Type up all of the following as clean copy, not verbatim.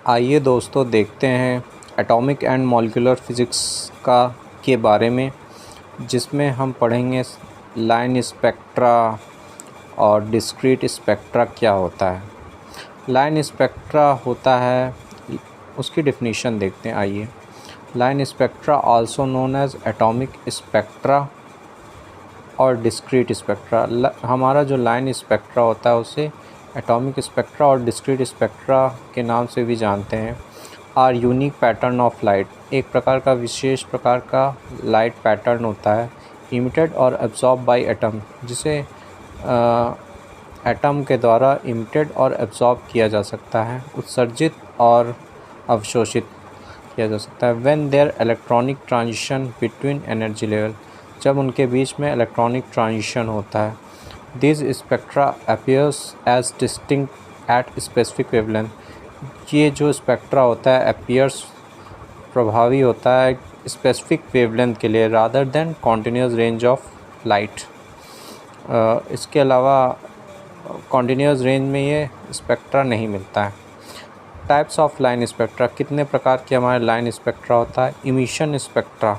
आइए दोस्तों देखते हैं एटॉमिक एंड मॉलिक्यूलर फिज़िक्स के बारे में, जिसमें हम पढ़ेंगे लाइन स्पेक्ट्रा और डिस्क्रीट स्पेक्ट्रा क्या होता है। लाइन स्पेक्ट्रा होता है, उसकी डेफिनेशन देखते हैं। आइए, line spectra also known as atomic spectra और डिस्क्रीट स्पेक्ट्रा। हमारा जो लाइन स्पेक्ट्रा होता है उसे एटॉमिक स्पेक्ट्रा और डिस्क्रीट स्पेक्ट्रा के नाम से भी जानते हैं। Are unique pattern of light, एक प्रकार का विशेष प्रकार का लाइट पैटर्न होता है इमिटेड और एब्जॉर्ब बाय एटम, जिसे एटम के द्वारा इमिटेड और एब्जॉर्ब किया जा सकता है, उत्सर्जित और अवशोषित किया जा सकता है। When there electronic transition between energy level, जब उनके बीच में इलेक्ट्रॉनिक ट्रांजिशन होता है। This spectra appears as distinct at specific wavelength, ये जो स्पेक्ट्रा होता है अपीयर्स प्रभावी होता है स्पेसिफिक वेवलेंथ के लिए rather than continuous range of light. इसके अलावा कॉन्टिन्यूस रेंज में ये स्पेक्ट्रा नहीं मिलता है। टाइप्स ऑफ लाइन स्पेक्ट्रा, कितने प्रकार के हमारे लाइन स्पेक्ट्रा होता है। Emission spectra,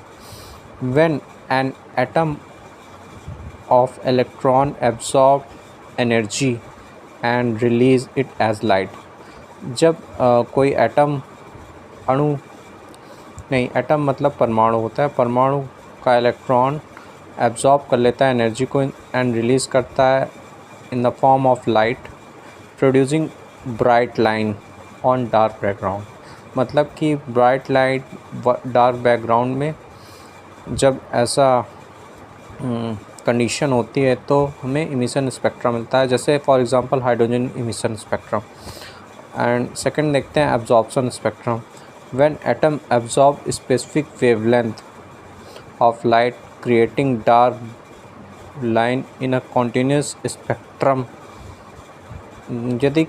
when an atom of electron absorb energy and release it as light, जब कोई एटम एटम मतलब परमाणु होता है, परमाणु का इलेक्ट्रॉन एब्जॉर्ब कर लेता है एनर्जी को एंड रिलीज़ करता है in the form of light, producing bright line on dark background. मतलब कि ब्राइट लाइट डार्क बैकग्राउंड में जब ऐसा कंडीशन होती है तो हमें इमिशन स्पेक्ट्रा मिलता है, जैसे for example hydrogen emission spectrum. And second देखते हैं absorption spectrum, when atom absorb specific wavelength of light creating dark line in a continuous spectrum. यदि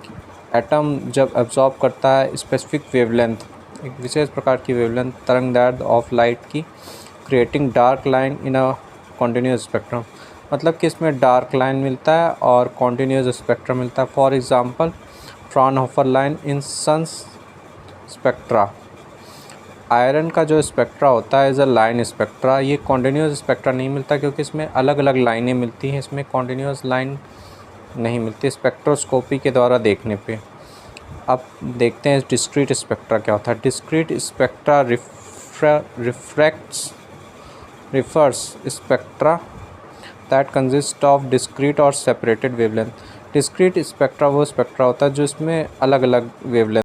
एटम जब एब्जॉर्ब करता है स्पेसिफिक वेवलेंथ, एक विशेष प्रकार की वेवलेंथ तरंगदैर्घ्य ऑफ लाइट की, creating dark line in a continuous spectrum, मतलब कि इसमें डार्क लाइन मिलता है और कॉन्टिन्यूस स्पेक्ट्रम मिलता है। For example Fraunhofer line in sun's spectra. Iron का जो स्पेक्ट्रा होता है इज़ अ लाइन स्पेक्ट्रा, ये कॉन्टिन्यूस स्पेक्ट्रा नहीं मिलता क्योंकि इसमें अलग अलग लाइनें मिलती हैं, इसमें कॉन्टिन्यूस लाइन नहीं मिलती स्पेक्ट्रोस्कोपी के द्वारा देखने पे। अब देखते हैं डिस्क्रीट स्पेक्ट्रा क्या होता है। Discrete spectra refers spectra that consist of discrete और separated wavelength। discrete स्पेक्ट्रा वो स्पेक्ट्रा होता है जो इसमें अलग अलग वेवलेंथ